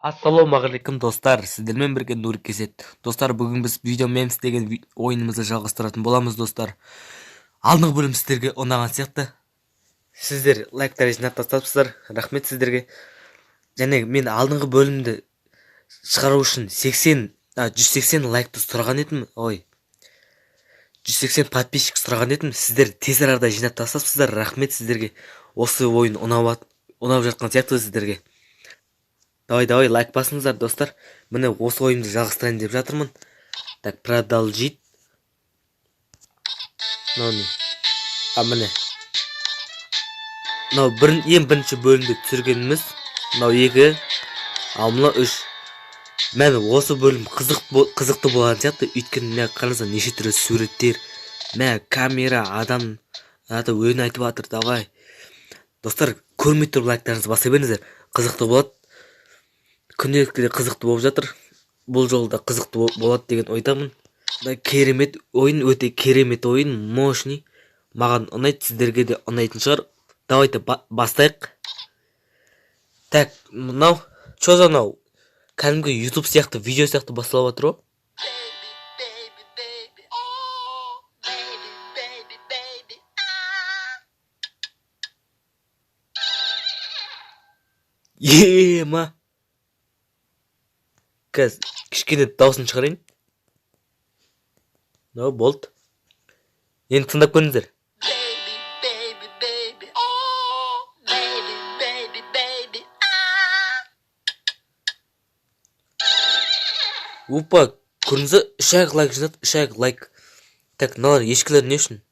Ассалаумағалейкум достар, сіздермен бірге Нурик Кесет. Достар, бүгін біз видео мемс деген ойынымызды жалғастыратын боламыз достар. Алдыңғы бөлім сіздерге ұнаған сияқты. Сіздер лайктар жинап тастапсыздар, рахмет сіздерге. Және мен алдыңғы бөлімді шығару үшін 180 лайкты сұраған едім. 180 подписчик сұраған едім. Сіздер тез арада жинап тастапсыздар, рахмет сіздерге. Осы ойын ұнап жатқан сияқты сіздерге. Давай, лайк басыңыздар, достар. Міне осы ойымды жалғастырайын деп жатырмын. Так, продолжить. Міне. Ең бірінші бөлімді түсіргеніміз. 2, ал мына 3. Мен осы бөлім қызықты болған сияқты. Өйткені мына қараңыздар, неше түрлі суреттер. Камера, адам, ойын айтып жатыр, давай. Достар, көрмей тұрып лайктарыңызды баса беріңіздер. Қызықты болады. Күнделікті қызықты болып жатыр. Бұл жолда қызықты болады деген ойдамын. Керемет ойын, өте керемет ойын, мощный. Маған ұнайды, сіздерге де ұнайтын шығар. Давайте бастайық. Так, мынау, что за мынау? Кәдімгі YouTube сияқты, видео сияқты басталып жатыр ғой. Ема. Қазір кішкене дауысын шығарайын. Болды. Енді тыңдап көріңіздер. Опа, көріңіздер, 3 лайк жинады, 3 лайк. Так, мыналар ешкілер не үшін?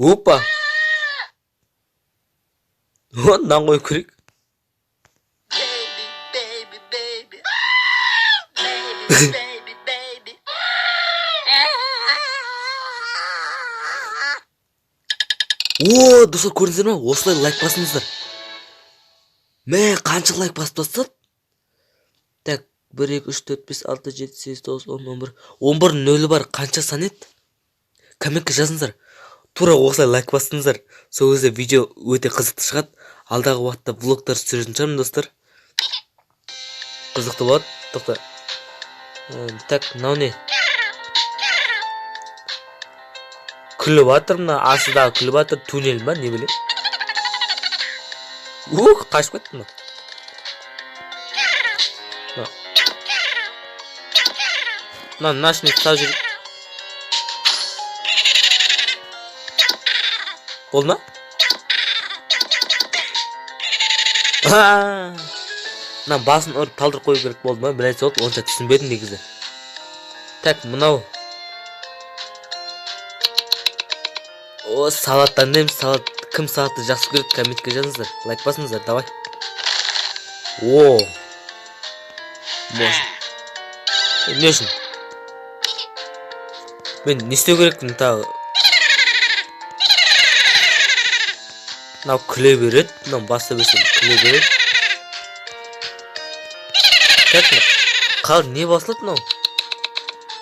Опа. Ондан қой көрейік. Достар, көрдіңіздер ме? Осылай лайк басыңыздар. Қанша лайк басып тастады? Так, 1, 2, 3, 4, 5, 6, 7, 8, 9, 10, 11. 11 нөлі бар, қанша сан еді? Комментке жазыңыздар. Тура осылай лайк бастыңыздар. Сол кезде видео өте қызықты шығады. Алдағы уақытта влогтар түсіретін шығармын, достар. Қызықты болады. Тоқта. Так, мынау не? Күліп жатыр, мына астыдағы күліп жатыр. Туннель ба, не білем? Қашып кетті мына. Мына нашын ұстап жүр. Болды ма? Мына басын ұрып талдырып қою керек болды ма? Біләйте болды, онша түсінбедім негізі. Так, мынау. Салаттан дейміз, салат. Кім салатты жақсы көреді, комментке жазыңыздар. Лайк басыңыздар, давай. Не үшін? Мен не істеу керекпін тағы? Мынау күле береді, мынау баста берсем күле береді. Так, қалыр не басылады мынау?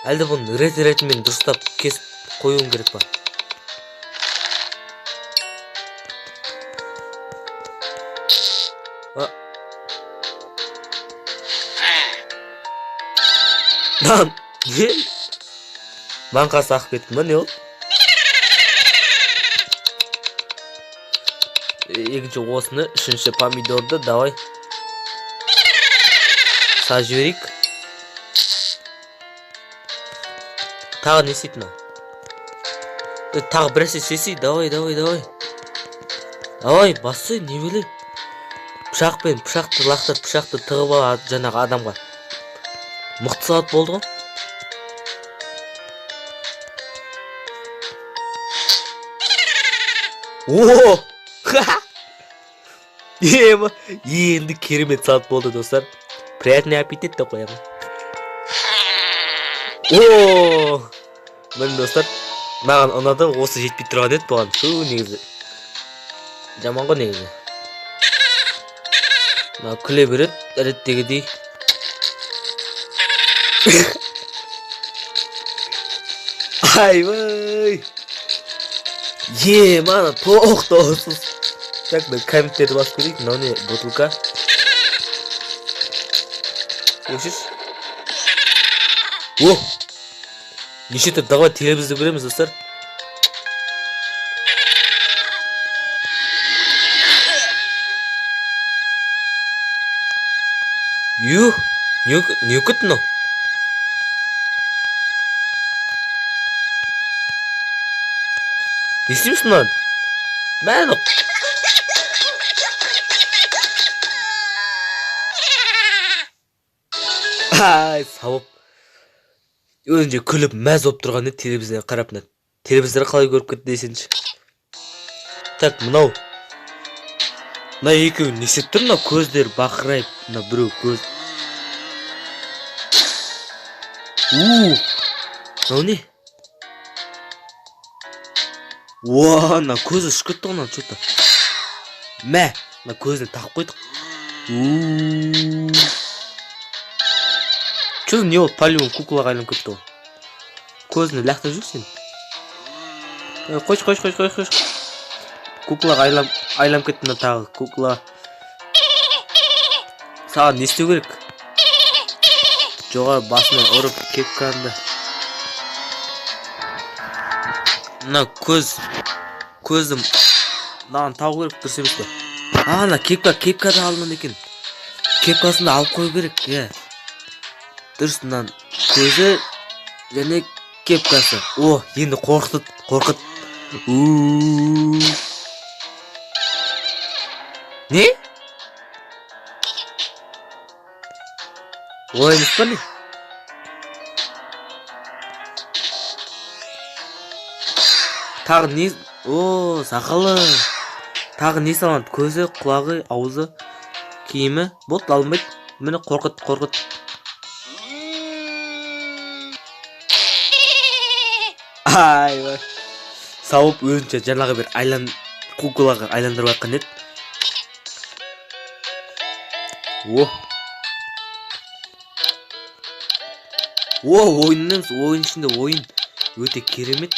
Әлде бұны ретімен дұрыстап кесіп қоюым керек па? Не? Банқасы ақып кетті ма, не ол? Екінші осыны, үшінші помидорды, давай. Саз жіберейік. Тағы не істейді ма? Тағы бір әсе сесей, давай. Давай, бассы, не біле? Пышақты лақтырып, пышақты тығып алады жаңағы адамға. Мықты салат болды ғой. Ема, енді керемет салат болды, достар. Приятный аппетит те қоямын. Міне, достар, маған ұнады, осы жетпей тұрған еді бұған. Негізі жаман ғой негізі. Күле береді, әдеттегідей. Айбай! Мана тоқ. Так, мен комменттерді басып көрейік. Мынау не, бутылка. Өшіш. О! Неше тұр, давай телевизді көреміз, достар. Юх! Не өкіт мынау? Не істейміз мынаны? Мәні! Ай, сауып. Өзінше күліп мәз болып тұрған еді телевизорға қарап. Телевизор қалай көріп кетті десеңші. Так, мынау. Мына екеуі не істеп тұр? Мынау көздері бақырайып. Мына біреу көз. Мынау не? Уа, мына көзі ұшып кетті ғана что-то. Мә, мына көзіне тағып қойдық. Что не ол полион куклаға айналып кетті ол. Көзіне лақтырып жүрсің. Қойш. Куклаға айналып кетті мына тағы кукла. Саған не істеу керек? Жоғары басынан ұрып кепканды. Мына көзім мынаған тағу керек, дұрыс емес пе? Ана кепка да алынады екен. Кепкасын да алып қою керек, иә. Дұрыс, мынан көзі және кепкасы. О, енді қорқыт. Не? Олай емес па не? Тағы не? О, сақалы. Тағы не салынады? Көзі, құлағы, аузы, киімі. Болды, алынбайды. Мені қорқыт. Ай, сауып өзінше жаңағы бір куклаға айландырып атқан еді. Ойын ішінде ойын өте керемет.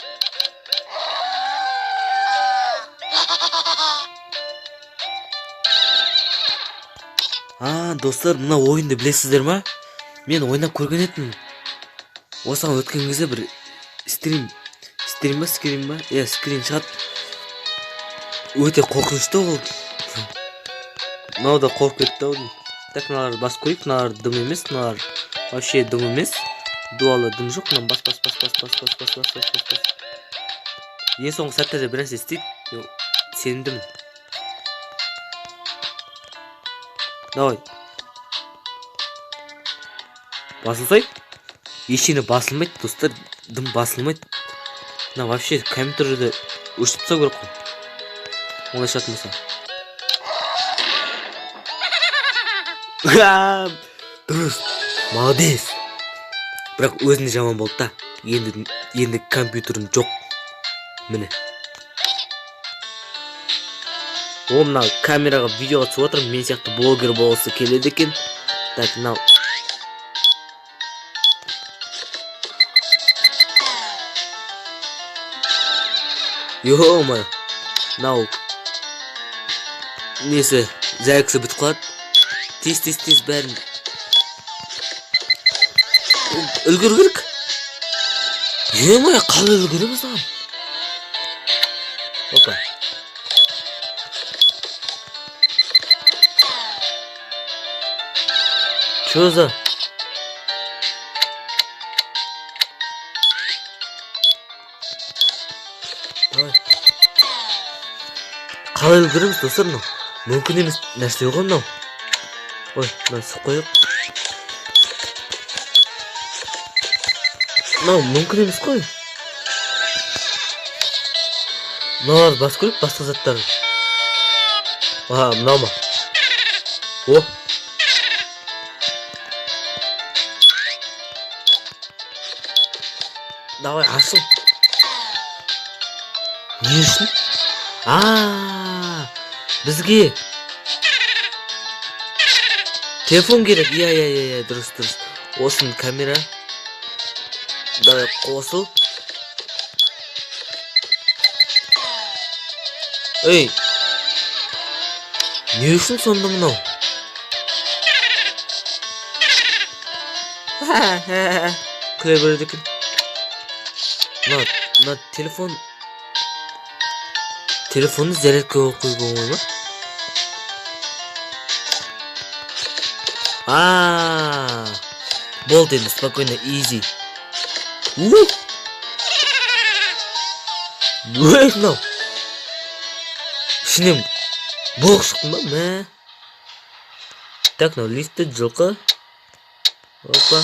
Достар, мына ойынды білесіздер ма? Мен ойнап көрген едім. Осыған өткен кезде бір скрин шығады. Өте қорқынышты ол. Мынау да қорқып кетті ау. Так, мыналарды басып көрейік. Мыналар дым емес, мыналар вообще дым емес. Дуалы дым жоқ. Мынаны бас. Ең соңғы сәттерде бір нәрсе істейді. Сенімдімін. Давай. Басылсай? Ештеңе басылмайды, достар. Дым басылмайды. Мына вообще компьютерді өшіріп тастау керек қой. Олай шығатын болса. Дұрыс. Молодец. Бірақ өзіне жаман болды да. Енді компьютерім жоқ. Міне. Ол мына камераға видеоға түсіп отырмын. Мен сияқты блогер болғысы келеді екен. Так, мынау. Йо-моё. Мынау. Несі, зәйкісі бітіп қалады. Тез бәрін. Үлгеру керек. Йо-моё, қалай үлгереміз ағам? Опа. Чё за? Давай. Қалай үлгереміз, достар, мынау? Мүмкін емес нәрсе ғой мынау. Ой, мынаны сып қойып. Мынау мүмкін емес қой. Мыналарды бас көріп, басқа заттар. Мынау ма? О. Давай, ашыл. Не үшін? Бізге телефон керек. Иә, дұрыс. Осын камера. Давай қосыл. Ей, Не үшін сонда мынау? Күле береді екен. Мына телефонды зарядкаға қойып оңай ма? Болды енді, спокойно, easy. Ой, мынау. Ішінен боқ шықты ма? Мә. Так, мынау лифті, жылқы. Опа.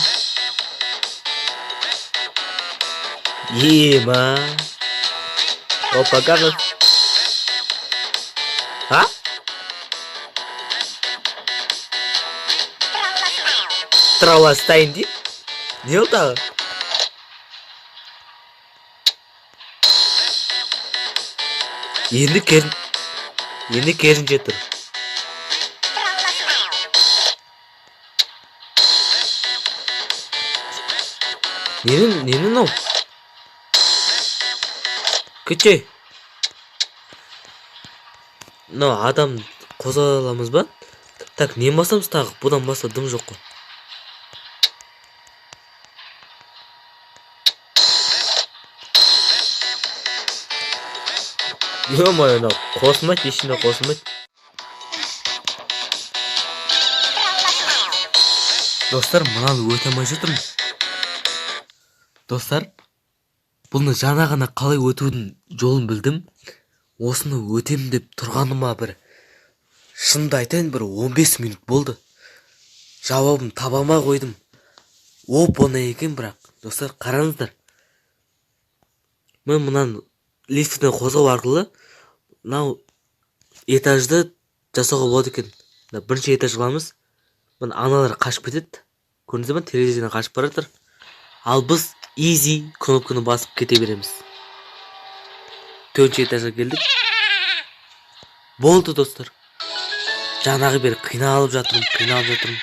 Ема. Опа, қағыз. Траластайын дейіп? Не ол тағы? Енді керінше тұр. Нені мынау? Күтчей. Мынау адам қозғала аламыз ба? Так, не басамыз тағы? Бұдан басқа дым жоқ қой. Ё-моё, мынау қосылмайды, ешкімде қосылмайды. Достар, мынаны өте алмай жатырмын. Достар, бұны жаңа ғана қалай өтудің жолын білдім. Осыны өтем деп тұрғаныма шынды айтайын, 15 минут болды. Жауабын табама қойдым. Оп-оңай екен, бірақ. Достар, қараңыздар. Мен мынаны лифтіден қозғау арқылы мынау этажды жасауға болады екен. Бірінші этаж аламыз. Мына аналар қашып кетеді. Көрдіңіздер ме? Терезеден қашып бара жатыр. Ал біз easy кнопканы басып кете береміз. Төртінші этажға келдік. Болды, достар. Жаңағы бері қиналып жатырмын.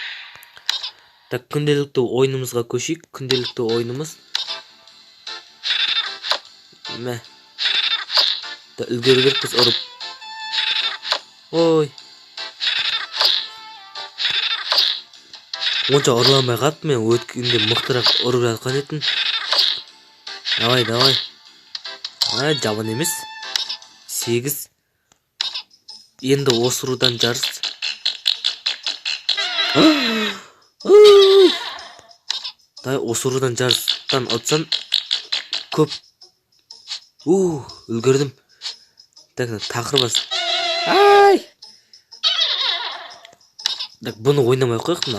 Так, күнделікті ойынымызға көшейік. Күнделікті ойынымыз. Мә. Үлгеру керекпіз ұрып. Ой. Онша ұрламай қатты, мен өткенде мықтырақ ұрып жатқан етін. Давай. Жабан емес. 8. Енді осырудан жарыс. Осырудан жарыстан ұтсан көп. Үлгердім. Так, тақырбас. Так, бұны ойнамай қойық.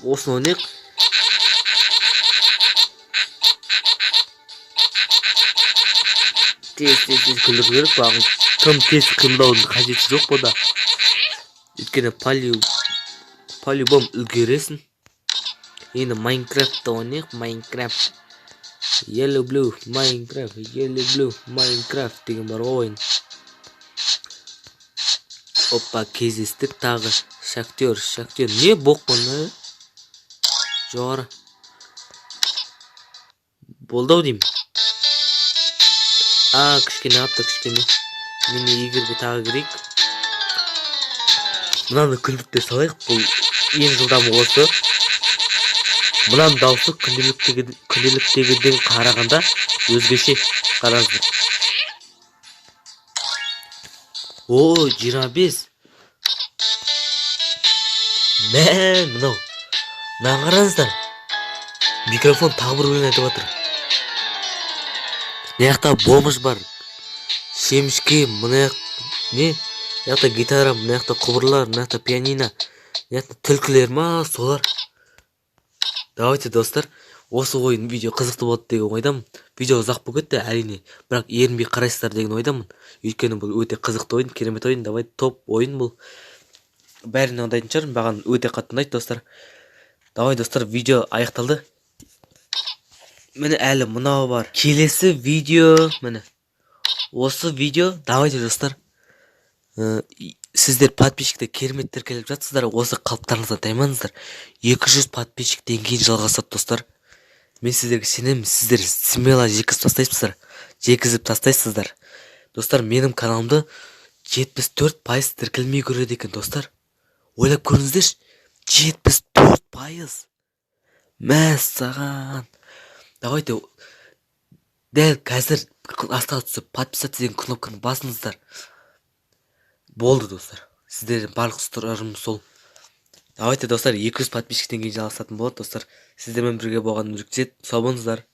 Осыны ойнайық. Тез күлдіру керек. Бағын тым тез қимылдаудың қажеті жоқ бұда. Өйткені полюбом үлгересің. Енді Майнкрафтты ойнайық. Майнкрафт. Yellow Blue Minecraft деген бар ойын. Опа, кезестік тағы. Шахтер. Не боқ бұны? Жоғары. Болды ау деймін. Кішкене апты, кішкене. Мені егерге тағы керек. Мынаны күлдікте салайық. Бұл ең жылдамы осы. Мынаны дауысы күнделіктегіден қарағанда өзгеше. Қараңыздар. 25. Мынау. Қараңыздар. Микрофон тағы бір өлең айтып жатыр. Мынаяқта бомж бар. Шемішке, мынаяқта гитара, мынаяқта құбырлар, мынаяқта пианино, мынаяқта түлкілер ма, солар. Давайте, достар, осы ойын видео қызықты болады деген ойдамын. Видео ұзақ болып кетті, әрине, бірақ ерінбей қарайсыздар деген ойдамын. Өйткені бұл өте қызықты ойын, керемет ойын, давай топ ойын бұл. Бәріне ондайтын шығар, маған өте қатты ұнайды, достар. Давай, достар, видео аяқталды. Міне әлі мынау бар. Келесі видео, міне. Осы видео, давайте, достар. Сіздер подписчикте кереметтер келіп жатсыздар. Осы қалыптарыңыздан таймаңыздар. 200 подписчиктен кейін жалғасады, достар. Мен сіздерге сенемін. Сіздер смело жекізіп тастайсыздар. Достар, менің каналымды 74% тіркелмей көреді екен достар. Ойлап көріңіздерші, 74%. Мәссаған. Давайте дәл қазір астға түсіп подписаться деген кнопканы басыңыздар. Болды достар. Сіздерден барлық сұрағым сол. Давайте достар 200 подписчиктен кейін жалғасатын болады достар. Сіздермен бірге болғаным жеткізеді. Сау болыңыздар.